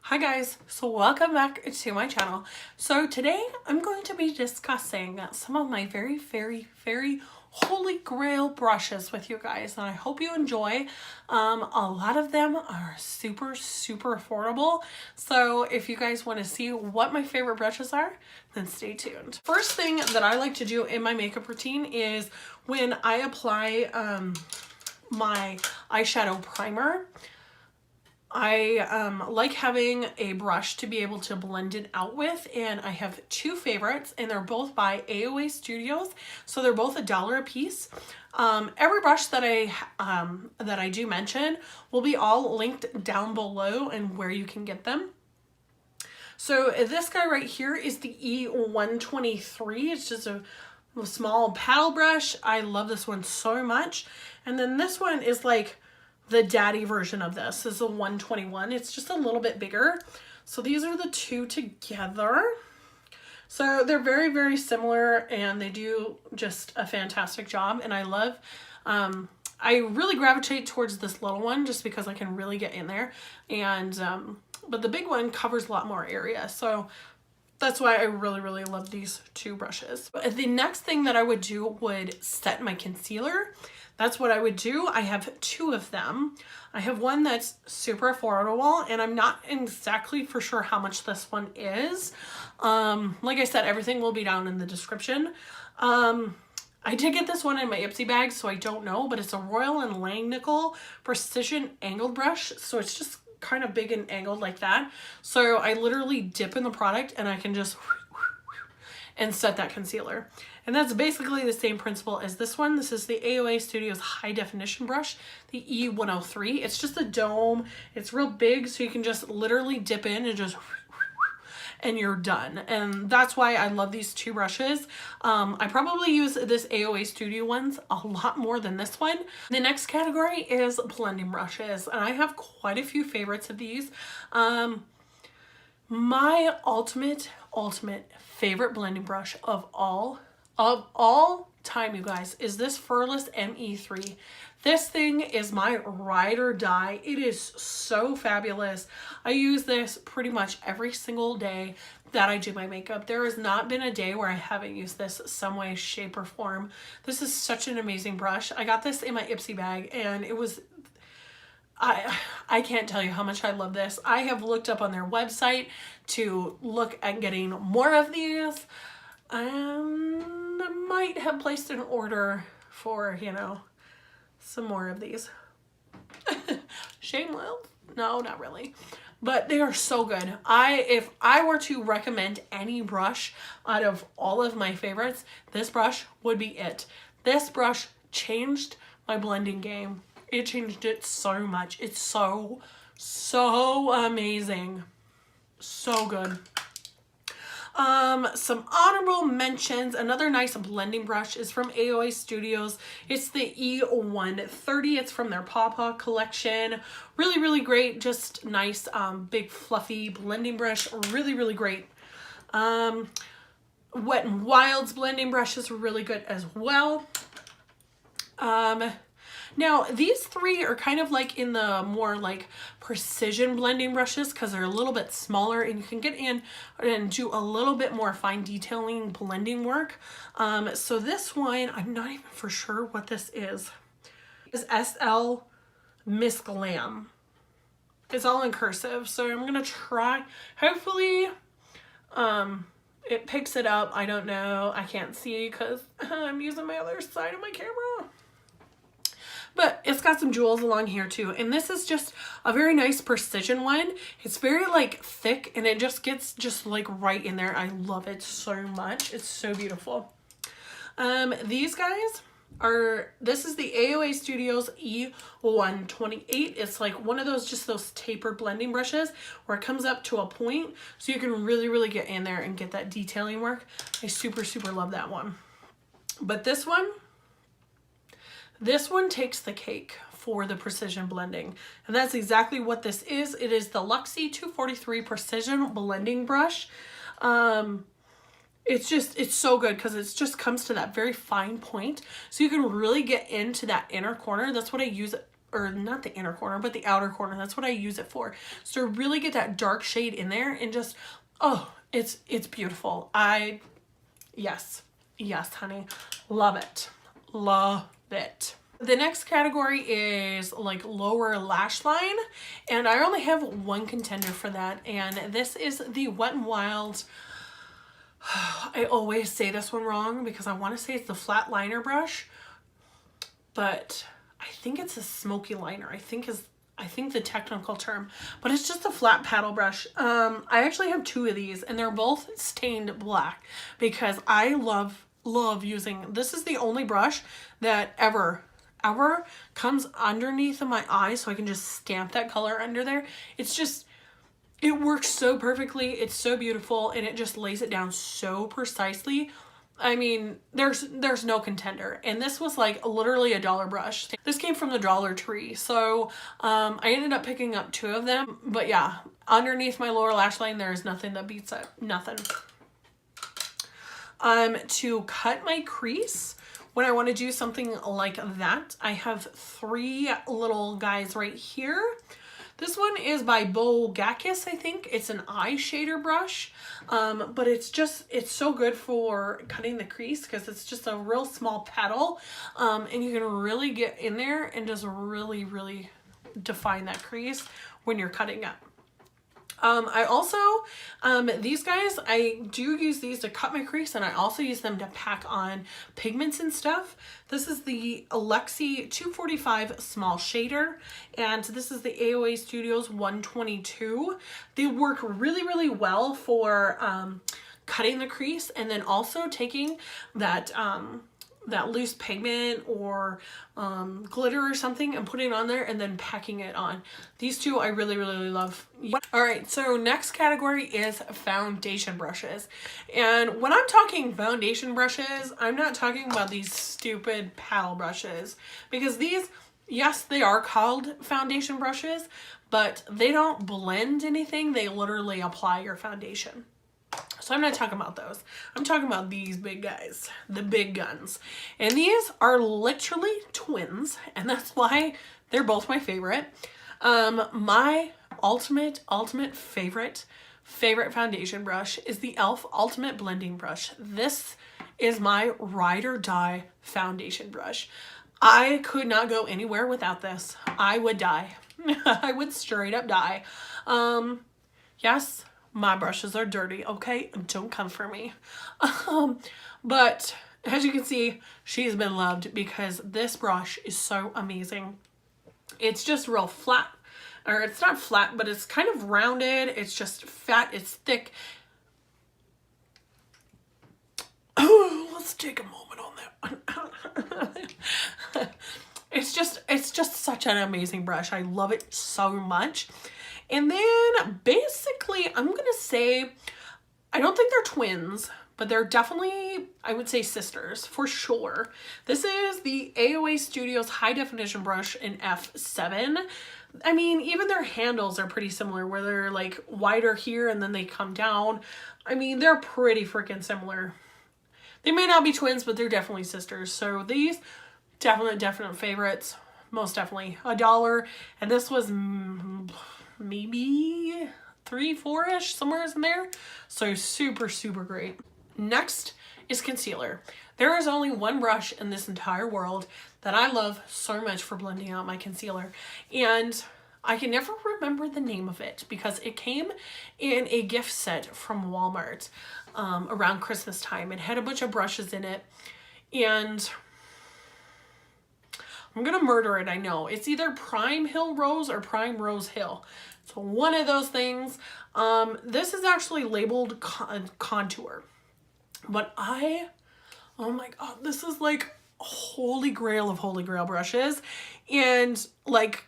Hi guys, so welcome back to my channel. So today I'm going to be discussing some of my very holy grail brushes with you guys, and I hope you enjoy. A lot of them are super affordable, so if you guys want to see what my favorite brushes are, then stay tuned. First thing that I like to do in my makeup routine is when I apply my eyeshadow primer, I like having a brush to be able to blend it out with, and I have two favorites, and they're both by AoA Studios, so they're both $1 a piece. Every brush that I do mention will be all linked down below and where you can get them. So this guy right here is the E123. It's just a small paddle brush. I love this one so much. And then this one is like the daddy version of this. Is a 121. It's just a little bit bigger. So these are the two together. So they're very similar, and they do just a fantastic job. And I love, I really gravitate towards this little one just because I can really get in there. And, but the big one covers a lot more area. So that's why I really love these two brushes. But the next thing that I would do would set my concealer. That's what I would do. I have two of them. I have one that's super affordable, and I'm not exactly for sure how much this one is. Like I said, everything will be down in the description. I did get this one in my Ipsy bag, so I don't know, but it's a Royal and Langnickel Precision Angled Brush. So it's just kind of big and angled like that. So I literally dip in the product and I can just and set that concealer. And that's basically the same principle as this one. This is the AoA Studios High Definition Brush, the E103. It's just a dome. It's real big, so you can just literally dip in and just and you're done. And that's why I love these two brushes. I probably use this AoA Studio ones a lot more than this one. The next category is blending brushes, and I have quite a few favorites of these. My ultimate favorite blending brush of all time, you guys, is this Furless ME3. This thing is my ride or die. It is so fabulous. I use this pretty much every single day that I do my makeup. There has not been a day where I haven't used this some way, shape, or form. This is such an amazing brush. I got this in my Ipsy bag, and it was, I can't tell you how much I love this. I have looked up on their website to look at getting more of these. I might have placed an order for, you know, some more of these. Shameless? No, not really. But they are so good. If I were to recommend any brush out of all of my favorites, this brush would be it. This brush changed my blending game. It changed it so much. It's so amazing. So good. Some honorable mentions. Another nice blending brush is from AoA Studios. It's the E130. It's from their Pawpaw collection. Really great. Just nice, big fluffy blending brush. Really great. Wet n Wild's blending brush is really good as well. Now, these three are kind of like in the more like precision blending brushes because they're a little bit smaller and you can get in and do a little bit more fine detailing blending work. So this one, I'm not even for sure what this is. It's SL Miss Glam. It's all in cursive, so I'm gonna try. Hopefully, it picks it up. I don't know. I can't see because I'm using my other side of my camera. But it's got some jewels along here too. And this is just a very nice precision one. It's very like thick, and it just gets just like right in there. I love it so much. It's so beautiful. These guys are, this is the AoA Studios E128. It's like one of those, just those tapered blending brushes where it comes up to a point so you can really get in there and get that detailing work. I super love that one. But this one takes the cake for the precision blending. And that's exactly what this is. It is the Luxie 243 Precision Blending Brush. It's so good because it just comes to that very fine point. So you can really get into that inner corner. That's what I use or not the inner corner, but the outer corner. That's what I use it for. So really get that dark shade in there and just, oh, it's beautiful. Yes, honey, love it, love it. The next category is like lower lash line, and I only have one contender for that, and this is the Wet n Wild. I always say this one wrong because I want to say it's the flat liner brush, but I think it's a Smokey liner. I think the technical term, but it's just a flat paddle brush. I actually have two of these, and they're both stained black because I love using. This is the only brush that ever comes underneath of my eye, so I can just stamp that color under there. It's just, it works so perfectly. It's so beautiful, and it just lays it down so precisely. I mean, there's no contender. And this was like literally a $1 brush. This came from the Dollar Tree. So I ended up picking up 2 of them. But yeah, underneath my lower lash line, there's nothing that beats it. Nothing. To cut my crease, when I want to do something like that, I have 3 little guys right here. This one is by Beau Gachis, I think. It's an eyeshader brush, but it's so good for cutting the crease because it's just a real small paddle, and you can really get in there and just really, really define that crease when you're cutting up. I also, these guys, I do use these to cut my crease, and I also use them to pack on pigments and stuff. This is the Luxie 245 small shader, and this is the AoA Studio E122. They work really, really well for cutting the crease, and then also taking that that loose pigment or glitter or something and putting it on there and then packing it on. These two I really, really love. All right, so next category is foundation brushes. And when I'm talking foundation brushes, I'm not talking about these stupid paddle brushes, because these, yes, they are called foundation brushes, but they don't blend anything. They literally apply your foundation. So I'm not talking about those. I'm talking about these big guys, the big guns. And these are literally twins, and that's why they're both my favorite. My ultimate favorite foundation brush is the e.l.f. Ultimate Blending Brush. This is my ride or die foundation brush. I could not go anywhere without this. I would die. I would straight up die. Yes, my brushes are dirty, okay? Don't come for me. But as you can see, she's been loved because this brush is so amazing. It's just real flat, or it's not flat, but it's kind of rounded. It's just fat, it's thick. Oh, let's take a moment on that one. It's just such an amazing brush. I love it so much. And then basically, I'm going to say, I don't think they're twins, but they're definitely, I would say, sisters for sure. This is the AoA Studio's high definition brush in F7. I mean, even their handles are pretty similar, where they're like wider here and then they come down. I mean, they're pretty freaking similar. They may not be twins, but they're definitely sisters. So these, definite favorites. Most definitely $1. And this was maybe $3, $4-ish, somewhere in there. So super, super great. Next is concealer. There is only one brush in this entire world that I love so much for blending out my concealer. And I can never remember the name of it because it came in a gift set from Walmart around Christmas time. It had a bunch of brushes in it. And I'm gonna murder it, I know. It's either Prime Hill Rose or Primerose Hill. So one of those things. This is actually labeled contour. But oh my god, this is like holy grail of holy grail brushes. And like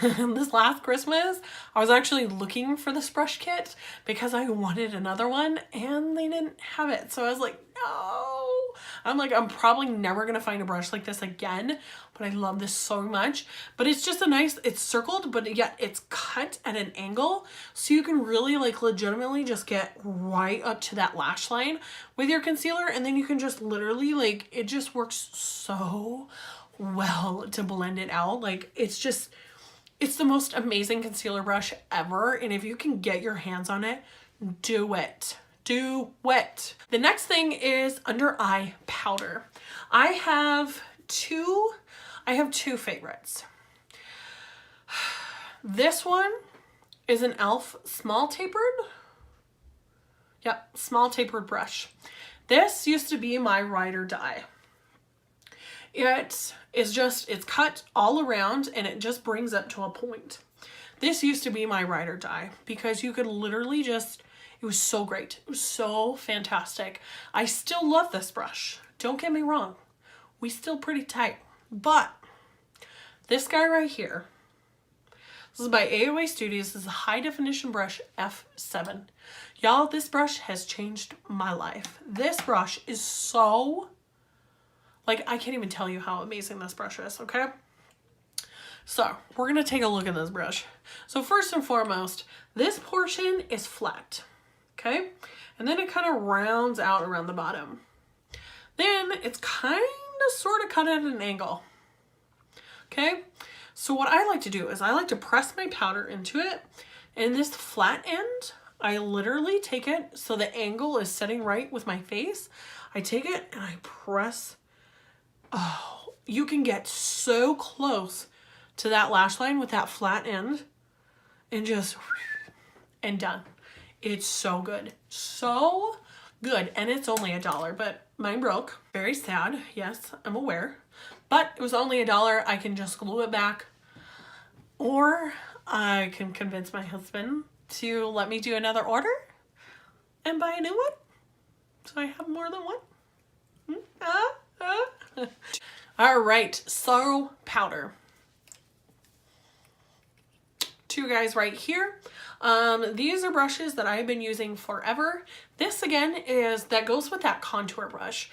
this last Christmas, I was actually looking for this brush kit because I wanted another one and they didn't have it. So I was like, no. I'm like, I'm probably never going to find a brush like this again, but I love this so much. But it's just a nice, it's circled, but yet it's cut at an angle. So you can really like legitimately just get right up to that lash line with your concealer. And then you can just literally like, it just works so well to blend it out. Like, it's the most amazing concealer brush ever. And if you can get your hands on it, do it. Do it. The next thing is under eye powder. I have two favorites. This one is an e.l.f. small tapered. Yep, small tapered brush. This used to be my ride or die. It's cut all around and it just brings up to a point. This used to be my ride or die because you could literally just, it was so great. It was so fantastic. I still love this brush. Don't get me wrong. We still pretty tight. But this guy right here, this is by AoA Studios. This is a high definition brush F7. Y'all, this brush has changed my life. This brush is so, like, I can't even tell you how amazing this brush is, okay? So, we're going to take a look at this brush. So, first and foremost, this portion is flat, okay? And then it kind of rounds out around the bottom. Then, it's kind of sort of cut at an angle, okay? So, what I like to do is I like to press my powder into it, and this flat end, I literally take it so the angle is sitting right with my face. I take it and I press. Oh, you can get so close to that lash line with that flat end and just, and done. It's so good. So good. And it's only $1, but mine broke. Very sad. Yes, I'm aware. But it was only $1. I can just glue it back. Or I can convince my husband to let me do another order and buy a new one so I have more than one. All right, so powder. Two guys right here. These are brushes that I've been using forever. This again that goes with that contour brush.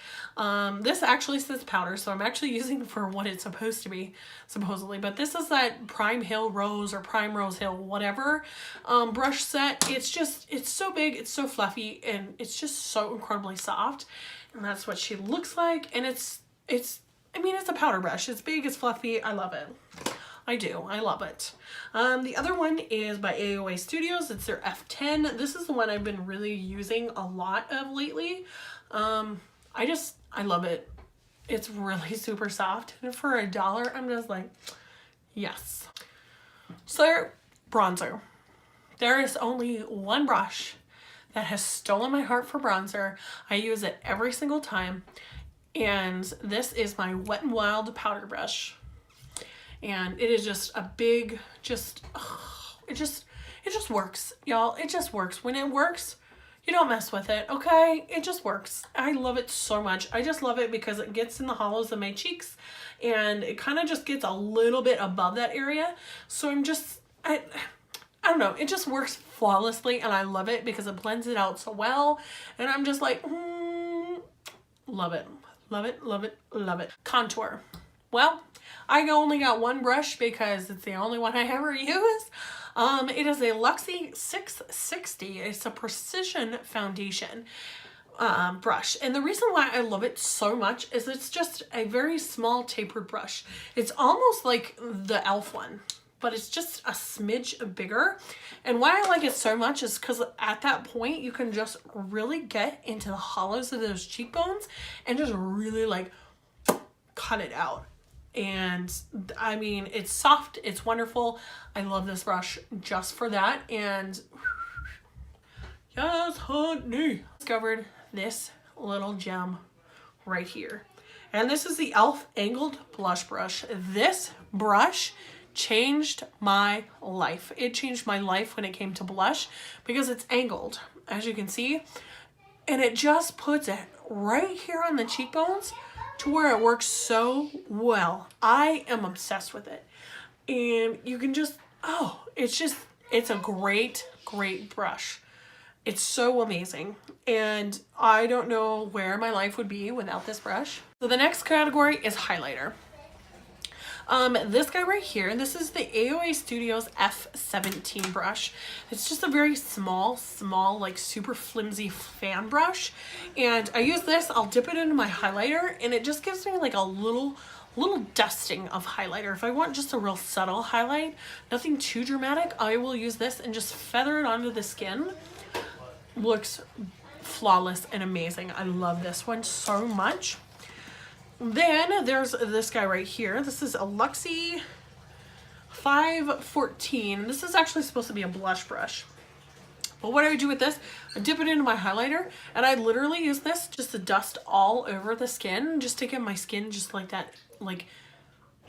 This actually says powder, so I'm actually using for what it's supposed to be, supposedly. But this is that Primerose or Primerose Hill, whatever, brush set. It's so big, it's so fluffy, and it's just so incredibly soft. And that's what she looks like. And I mean, it's a powder brush. It's big, it's fluffy. I love it. I do. I love it. The other one is by AoA Studios. It's their F10. This is the one I've been really using a lot of lately. I love it. It's really super soft. And for $1, I'm just like, yes. So, bronzer. There is only one brush that has stolen my heart for bronzer. I use it every single time. And this is my Wet n Wild powder brush. And it is just a big, it just works, y'all. It just works. When it works, you don't mess with it, okay? It just works. I love it so much. I just love it because it gets in the hollows of my cheeks and it kind of just gets a little bit above that area. So I don't know. It just works flawlessly and I love it because it blends it out so well. And I'm just like, love it. Love it, love it, love it. Contour. Well, I only got one brush because it's the only one I ever use. It is a Luxie 660. It's a precision foundation brush. And the reason why I love it so much is it's just a very small tapered brush. It's almost like the e.l.f. one, but it's just a smidge bigger. And why I like it so much is because at that point, you can just really get into the hollows of those cheekbones and just really like cut it out. And I mean, it's soft, it's wonderful. I love this brush just for that. And yes, honey, discovered this little gem right here. And this is the e.l.f. Angled Blush Brush. This brush changed my life. It changed my life when it came to blush because it's angled, as you can see. And it just puts it right here on the cheekbones to where it works so well. I am obsessed with it. And you can just, it's a great, great brush. It's so amazing. And I don't know where my life would be without this brush. So the next category is highlighter. This guy right here, this is the AoA Studios F17 brush. It's just a very small, like super flimsy fan brush. And I use this, I'll dip it into my highlighter and it just gives me like a little little dusting of highlighter. If I want just a real subtle highlight, nothing too dramatic, I will use this and just feather it onto the skin. Looks flawless and amazing. I love this one so much. Then there's this guy right here. This is a Luxie 514. This is actually supposed to be a blush brush. But what I would do with this, I dip it into my highlighter, and I literally use this just to dust all over the skin, just to give my skin just like that, like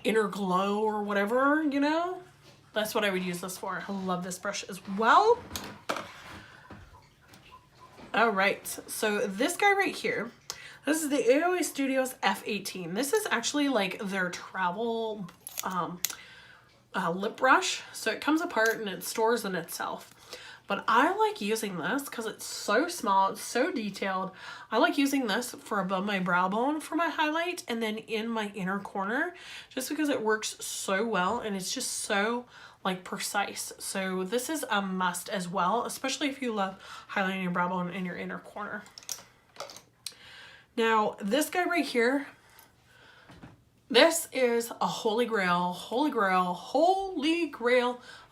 inner glow or whatever, you know? That's what I would use this for. I love this brush as well. All right, so this guy right here, this is the AoA Studio's F18. This is actually like their travel lip brush. So it comes apart and it stores in itself. But I like using this because it's so small, it's so detailed. I like using this for above my brow bone for my highlight and then in my inner corner, just because it works so well and it's just so like precise. So this is a must as well, especially if you love highlighting your brow bone in your inner corner. Now this guy right here, this is a holy grail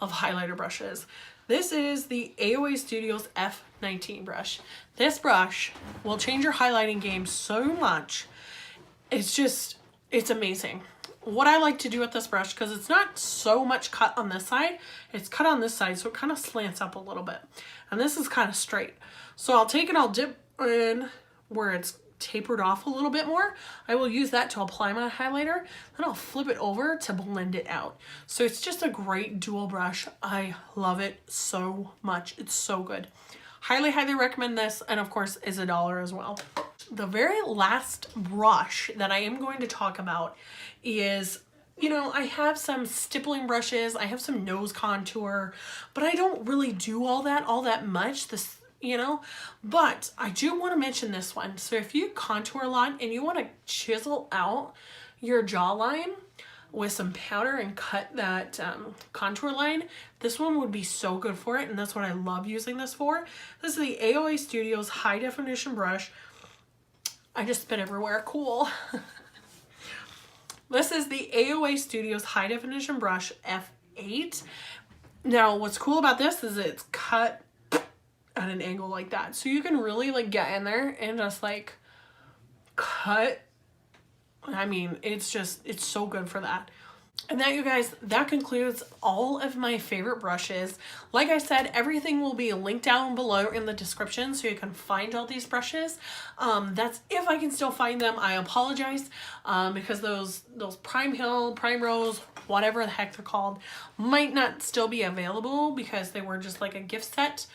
of highlighter brushes. This is the AoA Studio's F19 brush. This brush will change your highlighting game so much. It's amazing. What I like to do with this brush, because it's not so much cut on this side, it's cut on this side, so it kind of slants up a little bit. And this is kind of straight. So I'll take it, I'll dip in where it's tapered off a little bit more. I will use that to apply my highlighter, then I'll flip it over to blend it out. So it's just a great dual brush. I love it so much. It's so good. Highly, highly recommend this, and of course is $1 as well. The very last brush that I am going to talk about is, you know, I have some stippling brushes, I have some nose contour, but I don't really do all that much. This, you know, but I do want to mention this one. So if you contour a lot and you want to chisel out your jawline with some powder and cut that contour line, this one would be so good for it, and that's what I love using this for. This is the AoA Studio's high definition brush. I just spit everywhere, cool. This is the AoA Studio's high definition brush F8. Now what's cool about this is it's cut at an angle like that, so you can really like get in there and just like cut. I mean, it's so good for that. And that, you guys, that concludes all of my favorite brushes. Like I said, everything will be linked down below in the description so you can find all these brushes. That's if I can still find them. I apologize because those Primerose, whatever the heck they're called, might not still be available because they were just like a gift set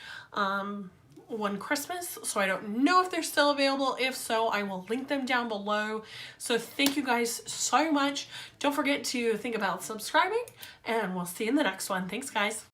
one Christmas, so I don't know if they're still available. If so, I will link them down below. So thank you guys so much. Don't forget to think about subscribing, and we'll see you in the next one. Thanks, guys.